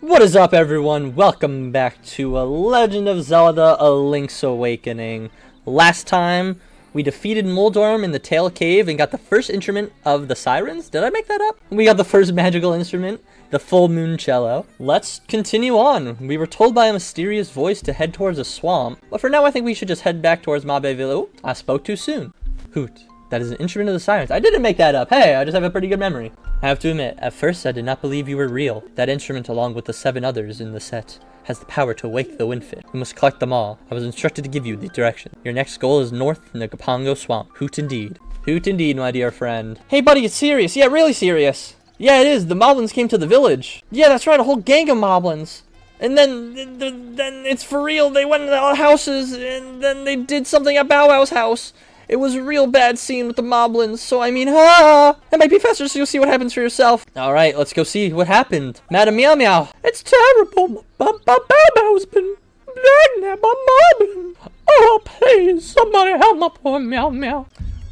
What is up, everyone? Welcome back to A Legend of Zelda: A Link's Awakening. Last time, we defeated Moldorm in the Tail Cave and got the first instrument of the Sirens. Did I make that up? We got the first magical instrument, the Full Moon Cello. Let's continue on. We were told by a mysterious voice to head towards a swamp, but for now I think we should just head back towards Mabeville. Oh, I spoke too soon. Hoot. That is an instrument of the Sirens. I didn't make that up. Hey, I just have a pretty good memory. I have to admit, at first I did not believe you were real. That instrument, along with the 7 others in the set, has the power to wake the Windfit. We must collect them all. I was instructed to give you the direction. Your next goal is north in the Gapongo Swamp. Hoot indeed. Hoot indeed, my dear friend. Hey buddy, it's serious. Yeah, really serious. Yeah, it is. The Moblins came to the village. Yeah, that's right, a whole gang of Moblins. And then it's for real. They went into our houses, and then they did something at Bow Wow's house. It was a real bad scene with the Moblins, so I mean, It might be faster, so you'll see what happens for yourself. Alright, let's go see what happened. Madam Meow Meow. It's terrible. Bow Wow's been blackmailed by Moblin. Oh, please, somebody help my poor Meow Meow.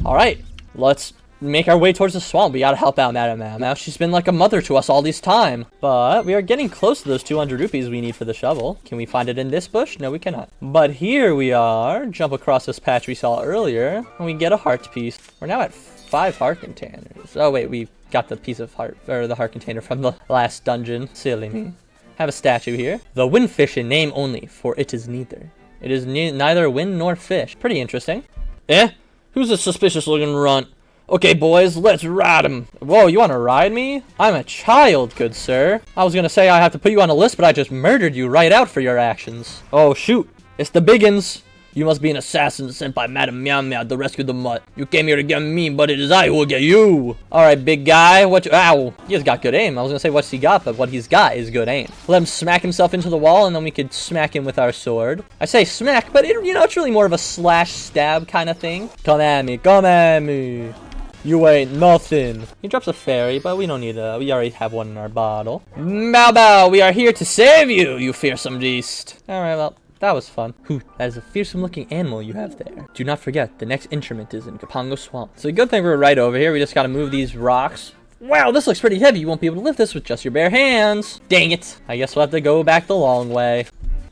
Alright, let's make our way towards the swamp. We gotta help out Madam Meow Meow. She's been like a mother to us all this time. But we are getting close to those 200 rupees we need for the shovel. Can we find it in this bush? No, we cannot. But here we are. Jump across this patch we saw earlier, and we get a heart piece. We're now at 5 heart containers. Oh wait, we got the piece of heart, or the heart container from the last dungeon. Silly me. Have a statue here. The windfish in name only, for it is neither. It is neither wind nor fish. Pretty interesting. Who's a suspicious looking runt? Okay, boys, let's ride him. Whoa, you want to ride me? I'm a child, good sir. I was going to say I have to put you on a list, but I just murdered you right out for your actions. Oh, shoot. It's the biggins. You must be an assassin sent by Madam Meow Meow to rescue the mutt. You came here to get me, but it is I who will get you. All right, big guy. Ow. He has got good aim. I was going to say what's he got, but what he's got is good aim. Let him smack himself into the wall, and then we could smack him with our sword. I say smack, but it's really more of a slash stab kind of thing. Come at me. Come at me. You ain't nothing. He drops a fairy, but we don't need a... We already have one in our bottle. Bow Bow, we are here to save you, you fearsome beast. Alright, well, that was fun. Whew, that is a fearsome looking animal you have there. Do not forget, the next instrument is in Gapongo Swamp. So a good thing we're right over here. We just gotta move these rocks. Wow, this looks pretty heavy. You won't be able to lift this with just your bare hands. Dang it. I guess we'll have to go back the long way.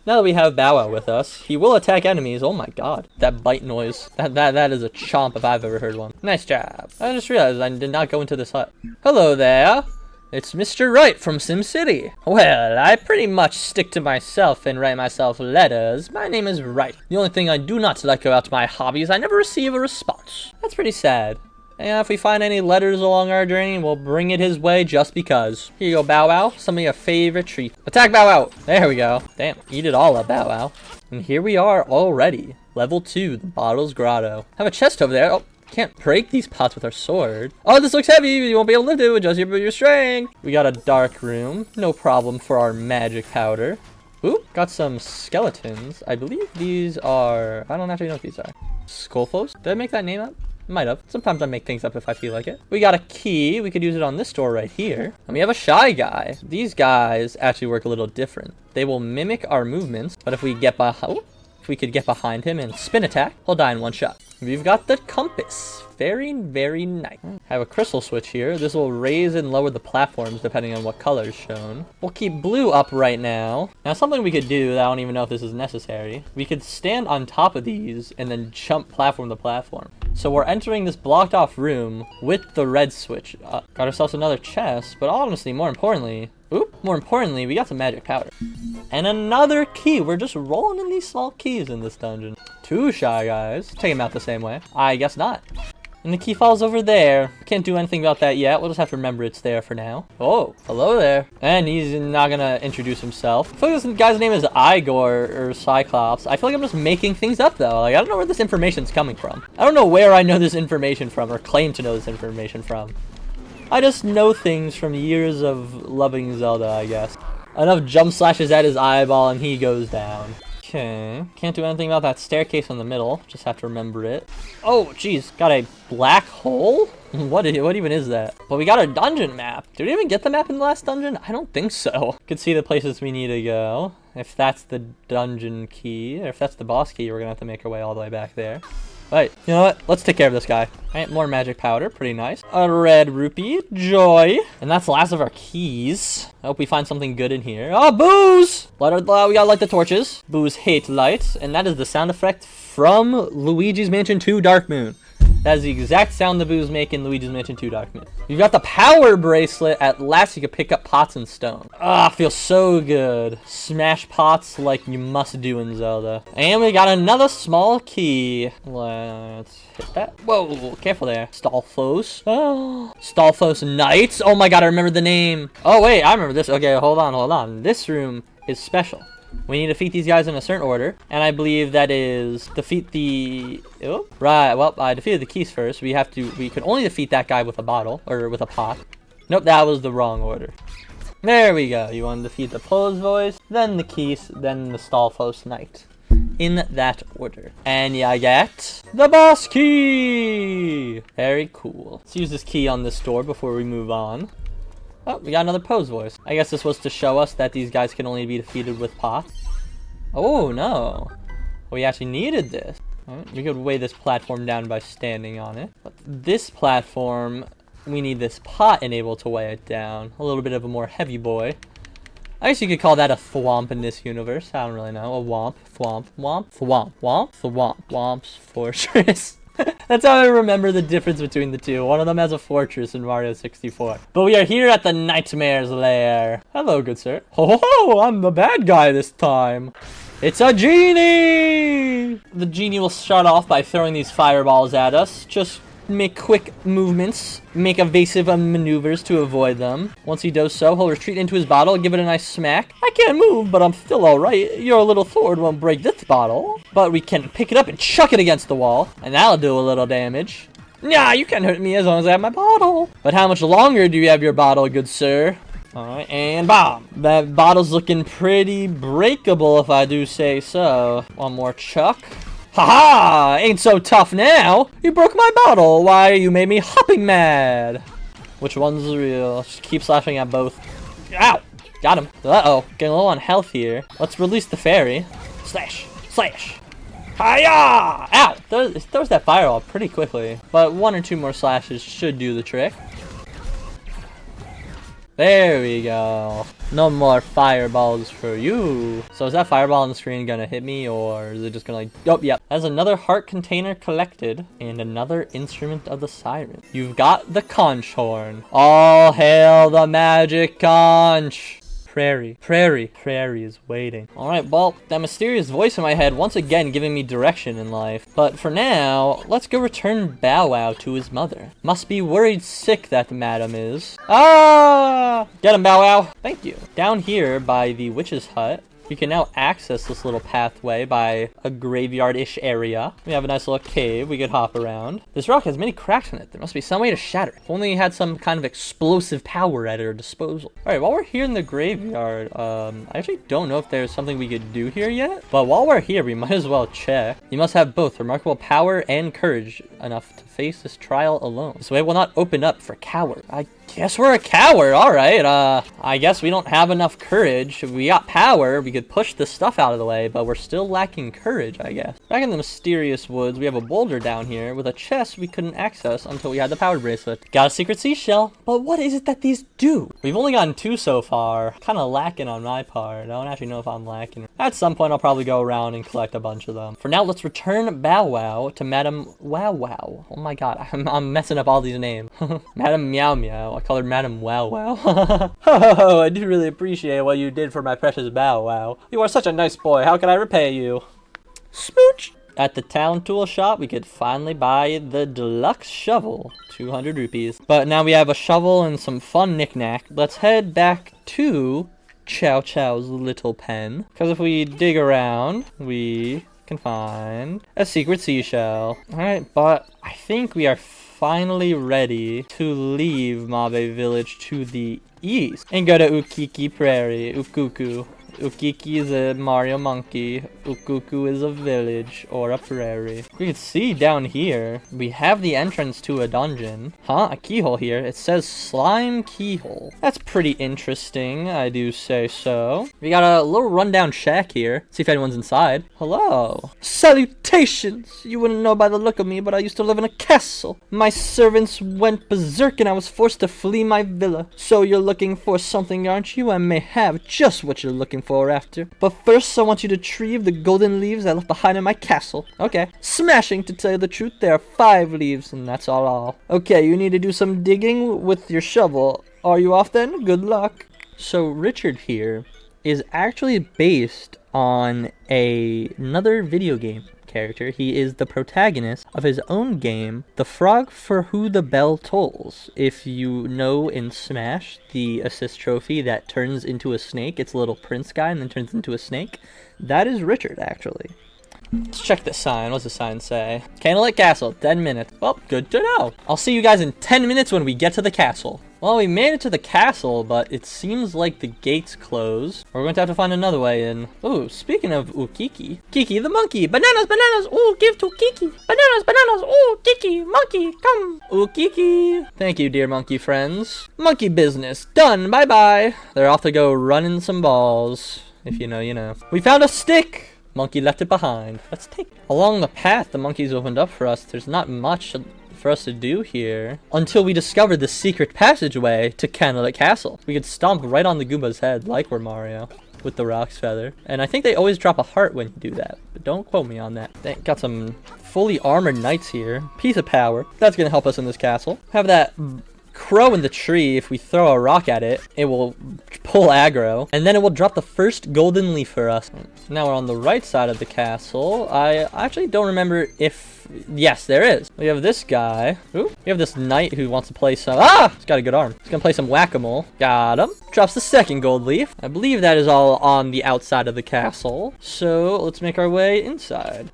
Now that we have Bow Wow with us, he will attack enemies. Oh my god. That bite noise. That is a chomp if I've ever heard one. Nice job. I just realized I did not go into this hut. Hello there. It's Mr. Wright from SimCity. Well, I pretty much stick to myself and write myself letters. My name is Wright. The only thing I do not like about my hobby is I never receive a response. That's pretty sad. And if we find any letters along our journey, we'll bring it his way just because. Here you go, Bow Wow. Some of your favorite treats. Attack Bow Wow. There we go. Damn, eat it all up, Bow Wow. And here we are already. Level 2, the Bottle's Grotto. Have a chest over there. Oh, can't break these pots with our sword. Oh, this looks heavy. You won't be able to lift it with just your strength. We got a dark room. No problem for our magic powder. Ooh, got some skeletons. I believe these are... I don't actually know what these are. Skullfos? Did I make that name up? Might have. Sometimes I make things up if I feel like it. We got a key. We could use it on this door right here. And we have a shy guy. These guys actually work a little different. They will mimic our movements, but if we get if we could get behind him and spin attack, he'll die in one shot. We've got the compass. Very, very nice. Have a crystal switch here. This will raise and lower the platforms depending on what color is shown. We'll keep blue up right now. Now, something we could do that I don't even know if this is necessary. We could stand on top of these and then jump platform to platform. So we're entering this blocked off room with the red switch. Got ourselves another chest, but honestly, more importantly, we got some magic powder. And another key. We're just rolling in these small keys in this dungeon. 2 shy guys. Take them out the same way. I guess not. And the key falls over there. Can't do anything about that yet. We'll just have to remember it's there for now. Oh, hello there. And he's not gonna introduce himself. I feel like this guy's name is Igor or Cyclops. I feel like I'm just making things up though. Like, I don't know where this information's coming from. I don't know where I know this information from or claim to know this information from. I just know things from years of loving Zelda, I guess. Enough jump slashes at his eyeball and he goes down. Okay, can't do anything about that staircase in the middle. Just have to remember it. Oh, jeez, got a black hole? What even is that? Well, we got a dungeon map. Did we even get the map in the last dungeon? I don't think so. Could see the places we need to go. If that's the dungeon key, or if that's the boss key, we're gonna have to make our way all the way back there. Wait, you know what? Let's take care of this guy. Alright, more magic powder. Pretty nice. A red rupee. Joy. And that's the last of our keys. I hope we find something good in here. Oh, booze! We gotta light the torches. Booze hate lights. And that is the sound effect from Luigi's Mansion 2 Dark Moon. That is the exact sound the Boo's make in Luigi's Mansion 2 Dark Moon. You've got the power bracelet. At last, you can pick up pots and stone. Ah, feels so good. Smash pots like you must do in Zelda. And we got another small key. Let's hit that. Whoa, careful there. Stalfos. Oh, Stalfos Knights. Oh my god, I remember the name. Oh, wait, I remember this. Okay, hold on. This room is special. We need to defeat these guys in a certain order, and I believe that is defeat the... Oh, right, well, I defeated the keys first. We could only defeat that guy with a bottle, or with a pot. Nope, that was the wrong order. There we go. You want to defeat the Pose Voice, then the keys, then the Stalfos Knight. In that order. And yeah, I get the boss key! Very cool. Let's use this key on this door before we move on. Oh, we got another Pose Voice. I guess this was to show us that these guys can only be defeated with pots. Oh, no. We actually needed this. Right, we could weigh this platform down by standing on it. But this platform, we need this pot enabled to weigh it down. A little bit of a more heavy boy. I guess you could call that a thwomp in this universe. I don't really know. A womp, thwomp, womp, thwomp, womp, thwomp, womp's fortress. That's how I remember the difference between the two. One of them has a fortress in Mario 64. But we are here at the Nightmare's lair. Hello, good sir. Ho ho, I'm the bad guy this time. It's a genie! The genie will start off by throwing these fireballs at us. Just make quick movements, make evasive maneuvers to avoid them. Once he does so, he'll retreat into his bottle and give it a nice smack. I can't move, but I'm still alright. Your little sword won't break this bottle. But we can pick it up and chuck it against the wall, and that'll do a little damage. Nah, you can't hurt me as long as I have my bottle. But how much longer do you have your bottle, good sir? Alright, and bomb. That bottle's looking pretty breakable, if I do say so. One more chuck. Haha! Ain't so tough now! You broke my bottle! Why, you made me hopping mad! Which one's real? Just keep slashing at both. Ow! Got him. Uh-oh. Getting low on health here. Let's release the fairy. Slash! Slash! Hiya! Ow! It throws that fireball pretty quickly. But one or two more slashes should do the trick. There we go. No more fireballs for you. So is that fireball on the screen gonna hit me, or is it just gonna like... Oh, yep. That's another heart container collected, and another instrument of the siren. You've got the conch horn. All hail the magic conch. Prairie is waiting. Alright, well, that mysterious voice in my head once again giving me direction in life. But for now, let's go return Bow Wow to his mother. Must be worried sick that madam is. Ah! Get him, Bow Wow! Thank you. Down here by the witch's hut, we can now access this little pathway by a graveyard-ish area. We have a nice little cave we could hop around. This rock has many cracks in it. There must be some way to shatter it. If only we had some kind of explosive power at our disposal. Alright, while we're here in the graveyard, I actually don't know if there's something we could do here yet. But while we're here, we might as well check. You must have both remarkable power and courage enough to face this trial alone. This way will not open up for coward. I guess we're a coward. Alright, I guess we don't have enough courage. If we got power, we could push this stuff out of the way, but we're still lacking courage, I guess. Back in the mysterious woods, we have a boulder down here with a chest we couldn't access until we had the power bracelet. Got a secret seashell, but what is it that these do? We've only gotten 2 so far. Kind of lacking on my part. I don't actually know if I'm lacking. At some point, I'll probably go around and collect a bunch of them. For now, let's return Bow Wow to Madam Wow Wow. Oh my god, I'm messing up all these names. Madam Meow Meow. I call her Madam Wow Wow. Oh, I do really appreciate what you did for my precious Bow Wow. You are such a nice boy. How can I repay you? Smooch! At the town tool shop, we could finally buy the deluxe shovel. 200 rupees. But now we have a shovel and some fun knickknack. Let's head back to Chow Chow's little pen. Because if we dig around, we can find a secret seashell. Alright, but I think we are finally ready to leave Mabe Village to the east and go to Ukiki Prairie, Ukuku. Ukiki is a Mario monkey. Ukuku is a village or a prairie. We can see down here, we have the entrance to a dungeon. Huh? A keyhole here. It says slime keyhole. That's pretty interesting, I do say so. We got a little rundown shack here. See if anyone's inside. Hello. Salutations! You wouldn't know by the look of me, but I used to live in a castle. My servants went berserk and I was forced to flee my villa. So you're looking for something, aren't you? I may have just what you're looking for after. But first, I want you to retrieve the golden leaves I left behind in my castle. Okay. Smashing, to tell you the truth. There are 5 leaves, and that's all. Okay, you need to do some digging with your shovel. Are you off then? Good luck. So Richard here is actually based on another video game character. He is the protagonist of his own game, The Frog for Who the Bell Tolls. If you know in Smash, the assist trophy that turns into a snake, it's a little prince guy and then turns into a snake, that is Richard, actually. Let's check the sign. What's the sign say? Candlelit Castle, 10 minutes. Well, good to know. I'll see you guys in 10 minutes when we get to the castle. Well, we made it to the castle, but it seems like the gate's closed. We're going to have to find another way in. Oh, speaking of Ukiki. Kiki the monkey. Bananas, bananas. Ooh, give to Kiki. Bananas, bananas. Ooh, Kiki. Monkey, come. Ukiki. Thank you, dear monkey friends. Monkey business. Done. Bye-bye. They're off to go running some balls. If you know, you know. We found a stick. Monkey left it behind. Let's take it. Along the path the monkeys opened up for us, there's not much for us to do here until we discover the secret passageway to Candlelit Castle. We could stomp right on the Goomba's head like we're Mario with the Rock's Feather. And I think they always drop a heart when you do that, but don't quote me on that. They got some fully armored knights here. Piece of power. That's gonna help us in this castle. Have that crow in the tree. If we throw a rock at it, it will pull aggro, and then it will drop the first golden leaf for us. Now we're on the right side of the castle. I actually don't remember if... Yes, there is. We have this guy. Ooh, we have this knight who wants to play some... Ah! He's got a good arm. He's gonna play some whack-a-mole. Got him. Drops the second gold leaf. I believe that is all on the outside of the castle. So let's make our way inside.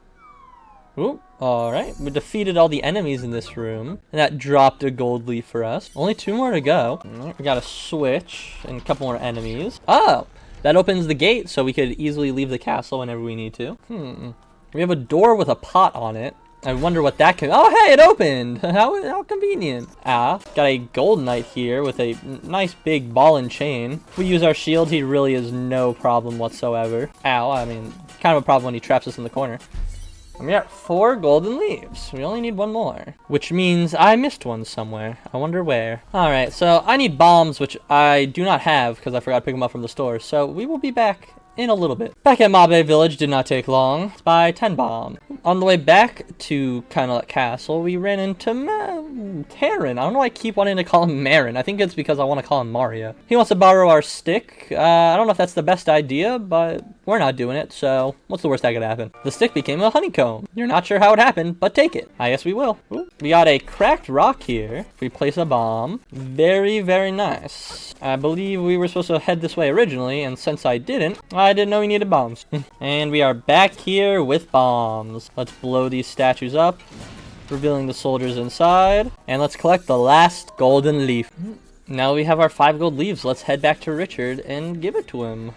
Ooh. Alright, we defeated all the enemies in this room, and that dropped a gold leaf for us. Only 2 more to go. We got a switch, and a couple more enemies. Oh! That opens the gate, so we could easily leave the castle whenever we need to. We have a door with a pot on it. I wonder what that can... Oh, hey, it opened! How convenient. Ah, got a gold knight here with a nice big ball and chain. If we use our shield, he really is no problem whatsoever. Ow, I mean, kind of a problem when he traps us in the corner. And we got 4 golden leaves. We only need 1 more. Which means I missed one somewhere. I wonder where. Alright, so I need bombs, which I do not have because I forgot to pick them up from the store. So we will be back in a little bit. Back at Mabe Village did not take long. Let's buy 10 bombs. On the way back to Candlelit Castle, we ran into Tarin. I don't know why I keep wanting to call him Marin. I think it's because I want to call him Mario. He wants to borrow our stick. I don't know if that's the best idea, but we're not doing it, so what's the worst that could happen? The stick became a honeycomb. You're not sure how it happened, but take it. I guess we will. Ooh, we got a cracked rock here. If we place a bomb. Very, very nice. I believe we were supposed to head this way originally, and since I didn't know we needed bombs. And we are back here with bombs. Let's blow these statues up, revealing the soldiers inside. And let's collect the last golden leaf. Now we have our 5 gold leaves. Let's head back to Richard and give it to him.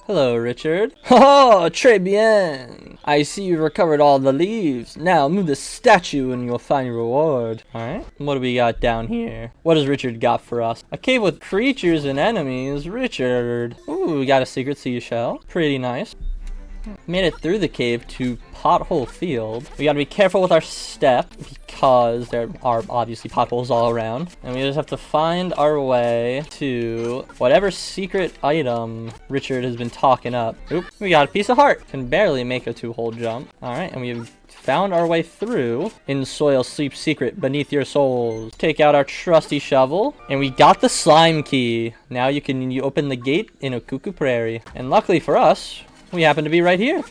Hello, Richard. Oh, très bien. I see you recovered all the leaves. Now move the statue and you'll find your reward. Alright, what do we got down here? What has Richard got for us? A cave with creatures and enemies. Richard. Ooh, we got a secret seashell. Pretty nice. Made it through the cave to Pothole Field. We gotta be careful with our step because there are obviously potholes all around. And we just have to find our way to whatever secret item Richard has been talking up. Oop, we got a piece of heart. Can barely make a 2-hole jump. Alright, and we've found our way through. In soil sleeps secret beneath your souls. Take out our trusty shovel. And we got the slime key. Now you can open the gate in Okuku Prairie. And luckily for us, we happen to be right here.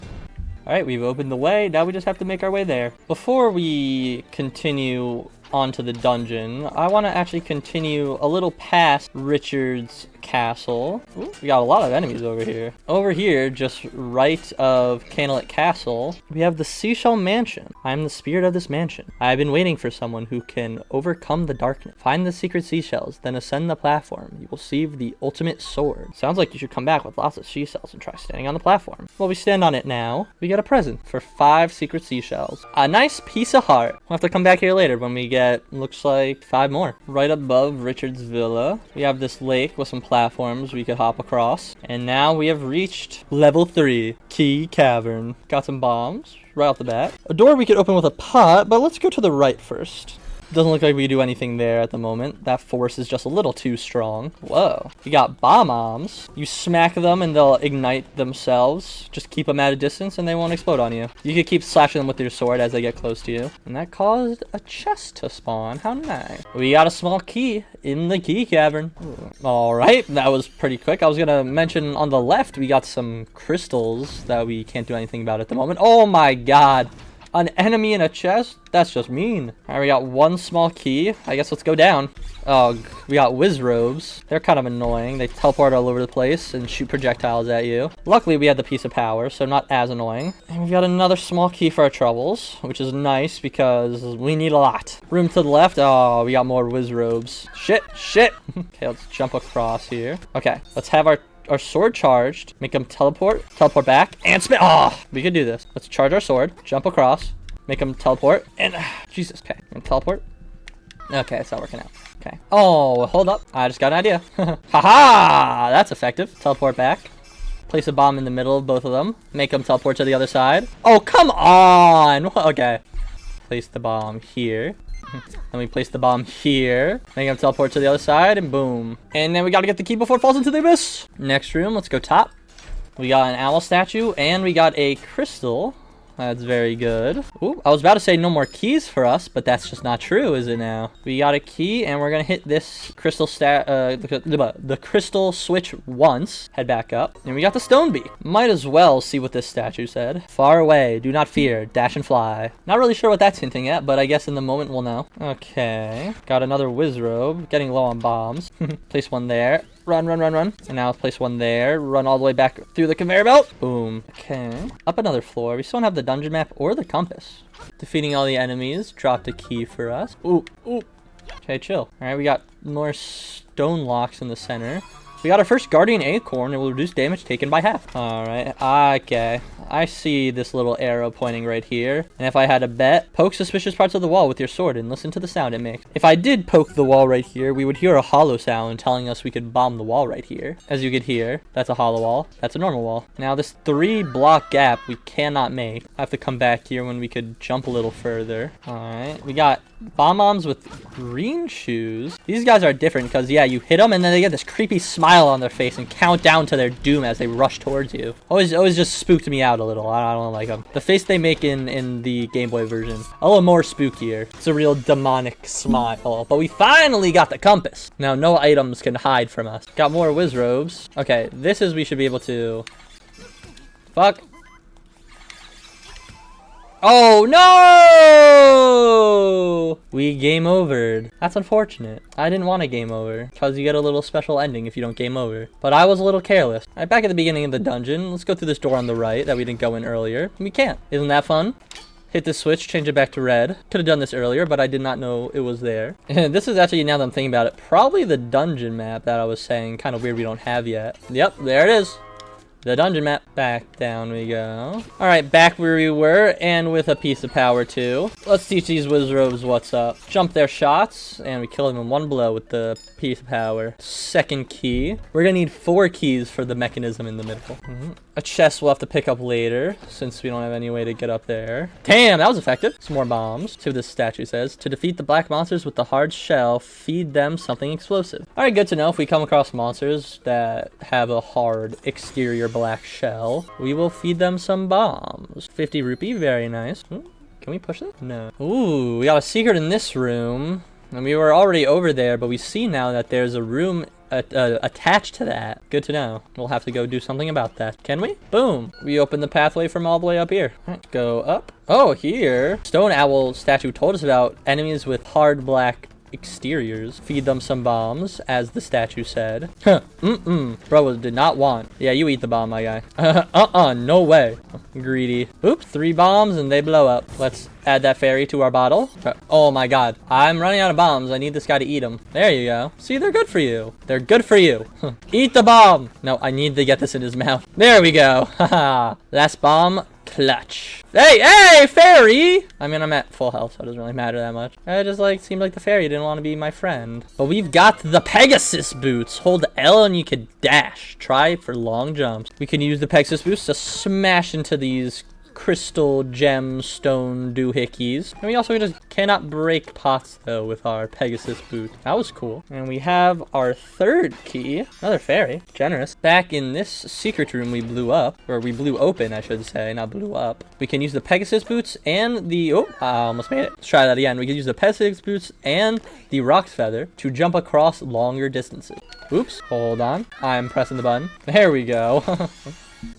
Alright, we've opened the way. Now we just have to make our way there. Before we continue onto the dungeon, I want to actually continue a little past Richard's castle. Ooh, we got a lot of enemies over here. Over here, just right of Canalit Castle, we have the Seashell Mansion. I am the spirit of this mansion. I have been waiting for someone who can overcome the darkness. Find the secret seashells, then ascend the platform. You will receive the ultimate sword. Sounds like you should come back with lots of seashells and try standing on the platform. Well, we stand on it now. We get a present for 5 secret seashells. A nice piece of heart. We'll have to come back here later when we get, looks like, 5 more. Right above Richard's villa, we have this lake with some platforms we could hop across. And now we have reached level 3, Key Cavern. Got some bombs right off the bat. A door we could open with a pot, but let's go to the right first. Doesn't look like we do anything there at the moment. That force is just a little too strong. Whoa. We got bomb-bombs. You smack them and they'll ignite themselves. Just keep them at a distance and they won't explode on you. You can keep slashing them with your sword as they get close to you. And that caused a chest to spawn. How nice. We got a small key in the key cavern. Alright, that was pretty quick. I was gonna mention on the left we got some crystals that we can't do anything about at the moment. Oh my god. An enemy in a chest? That's just mean. Alright, we got 1 small key. I guess let's go down. Oh, we got whiz robes. They're kind of annoying. They teleport all over the place and shoot projectiles at you. Luckily, we had the piece of power, so not as annoying. And we've got another small key for our troubles, which is nice because we need a lot. Room to the left. Oh, we got more whiz robes. Shit, shit. Okay, let's jump across here. Okay, let's have our sword charged, make them teleport back, and spin. Oh, we could do this. Let's charge our sword, jump across, make them teleport, and Jesus, okay, and teleport. Okay, it's not working out. Okay. Oh, hold up. I just got an idea. Haha, that's effective. Teleport back. Place a bomb in the middle of both of them. Make them teleport to the other side. Oh, come on. Okay. Place the bomb here. Then we place the bomb here. Make him teleport to the other side, and boom. And then we gotta get the key before it falls into the abyss. Next room, let's go top. We got an owl statue, and we got a crystal. That's very good. Ooh, I was about to say no more keys for us, but that's just not true, is it now? We got a key, and we're gonna hit this crystal the crystal switch once. Head back up, and we got the stone bee. Might as well see what this statue said. Far away, do not fear, dash and fly. Not really sure what that's hinting at, but I guess in the moment we'll know. Okay, got another whiz robe. Getting low on bombs. Place one there. Run, run, run, run. And now let's place one there. Run all the way back through the conveyor belt. Boom. Okay. Up another floor. We still don't have the dungeon map or the compass. Defeating all the enemies. Dropped a key for us. Ooh, ooh. Okay, chill. Alright, we got more stone locks in the center. We got our first Guardian Acorn. It will reduce damage taken by half. Alright, okay. I see this little arrow pointing right here. And if I had a bet, poke suspicious parts of the wall with your sword and listen to the sound it makes. If I did poke the wall right here, we would hear a hollow sound telling us we could bomb the wall right here. As you could hear, that's a hollow wall. That's a normal wall. Now this 3-block gap we cannot make. I have to come back here when we could jump a little further. Alright, we got bomb-bombs with green shoes. These guys are different because, yeah, you hit them and then they get this creepy smile on their face and count down to their doom as they rush towards you. Always just spooked me out a little. I don't like them. The face they make in the Game Boy version, a little more spookier. It's a real demonic smile. But we finally got the compass. Now no items can hide from us. Got more whiz robes. Okay, this is we should be able to... Fuck. Oh no! We game overed. That's unfortunate. I didn't want to game over because you get a little special ending if you don't game over. But I was a little careless. All right, back at the beginning of the dungeon. Let's go through this door on the right that we didn't go in earlier. We can't. Isn't that fun? Hit the switch, change it back to red. Could have done this earlier, but I did not know it was there. And this is actually, now that I'm thinking about it, probably the dungeon map that I was saying. Kind of weird we don't have yet. Yep, there it is. The dungeon map. Back down we go. Alright, back where we were, and with a piece of power too. Let's teach these whiz robes what's up. Jump their shots, and we kill them in one blow with the piece of power. Second key. We're gonna need 4 keys for the mechanism in the middle. A chest we'll have to pick up later, since we don't have any way to get up there. Damn, that was effective. Some more bombs. See what this statue says. To defeat the black monsters with the hard shell, feed them something explosive. Alright, good to know. If we come across monsters that have a hard exterior black shell, we will feed them some bombs. 50 rupee, very nice. Ooh, can we push it? No. Ooh, we got a secret in this room. And we were already over there, but we see now that there's a room attached to that. Good to know. We'll have to go do something about that. Can we? Boom. We open the pathway from all the way up here. All right, go up. Oh, here. Stone Owl statue told us about enemies with hard black exteriors. Feed them some bombs, as the statue said. Bro did not want. Yeah, you eat the bomb, my guy. No way. Greedy. Oops, 3 bombs and they blow up. Let's add that fairy to our bottle. Oh my god. I'm running out of bombs. I need this guy to eat them. There you go. See, they're good for you. They're good for you. Eat the bomb. No, I need to get this in his mouth. There we go. Haha. Last bomb. Clutch. Hey, fairy! I mean, I'm at full health, so it doesn't really matter that much. I just, like, seemed like the fairy didn't want to be my friend. But we've got the Pegasus boots. Hold L and you can dash. Try for long jumps. We can use the Pegasus boots to smash into these crystal gemstone doohickeys. And we also just cannot break pots though with our Pegasus boot. That was cool. And we have our 3rd key. Another fairy. Generous. Back in this secret room we blew up. Or we blew open, I should say, not blew up. We can use the Pegasus boots and the... Oh, I almost made it. Let's try that again. We can use the Pegasus boots and the Rock's Feather to jump across longer distances. Oops. Hold on. I'm pressing the button. There we go.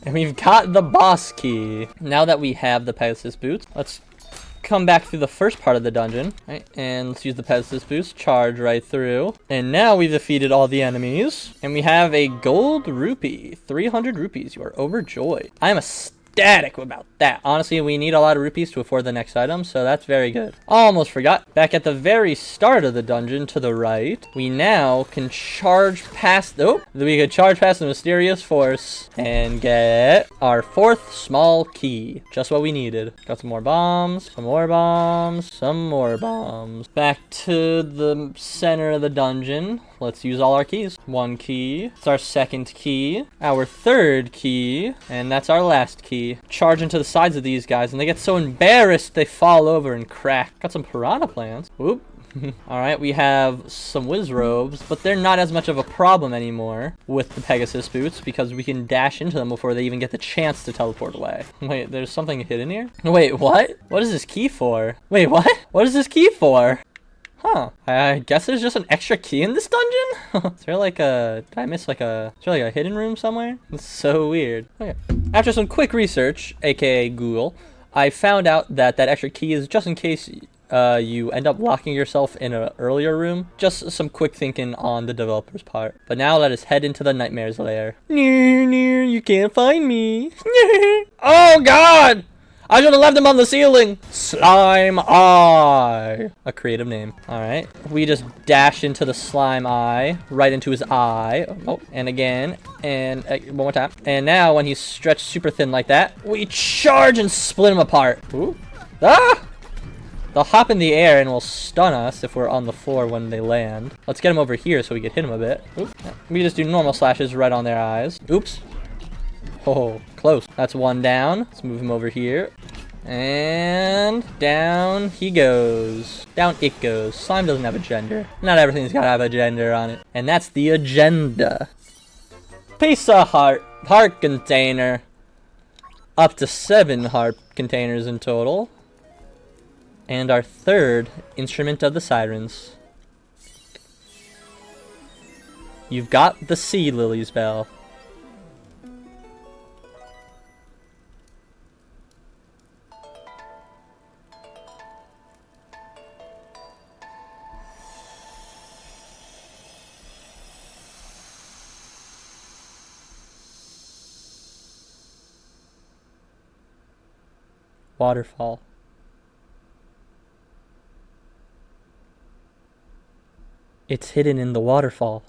And we've got the boss key. Now that we have the Pegasus boots, let's come back through the first part of the dungeon. Right? And let's use the Pegasus boots, charge right through. And now we've defeated all the enemies. And we have a gold rupee. 300 rupees. You are overjoyed. I am ecstatic about that. Honestly, we need a lot of rupees to afford the next item, so that's very good. Almost forgot. Back at the very start of the dungeon to the right, we now can charge past... Oh, we can charge past the mysterious force and get our 4th small key. Just what we needed. Got some more bombs, some more bombs, some more bombs. Back to the center of the dungeon. Let's use all our keys. 1 key. It's our 2nd key. Our 3rd key. And that's our last key. Charge into the sides of these guys, and they get so embarrassed they fall over and crack. Got some piranha plants. Whoop. Alright, we have some whiz robes, but they're not as much of a problem anymore with the Pegasus boots because we can dash into them before they even get the chance to teleport away. Wait, there's something hidden here? Wait, what? What is this key for? Wait, what? What is this key for? Huh. I guess there's just an extra key in this dungeon? Is there like a... Did I miss like a... Is there like a hidden room somewhere? It's so weird. Okay. After some quick research, aka Google, I found out that that extra key is just in case you end up locking yourself in an earlier room. Just some quick thinking on the developer's part. But now let us head into the Nightmare's lair. Near, you can't find me. Oh god! I should have left him on the ceiling. Slime Eye. A creative name. All right. We just dash into the slime eye, right into his eye. Oh, and again, and one more time. And now when he's stretched super thin like that, we charge and split him apart. Ooh. Ah! They'll hop in the air and will stun us if we're on the floor when they land. Let's get him over here so we can hit him a bit. Oops. We just do normal slashes right on their eyes. Oops. Oh, close. That's 1 down. Let's move him over here. And down he goes. Down it goes. Slime doesn't have a gender. Not everything's gotta have a gender on it. And that's the agenda. Piece of heart. Heart container. Up to 7 heart containers in total. And our 3rd instrument of the sirens. You've got the sea lily's bell. Waterfall. It's hidden in the waterfall.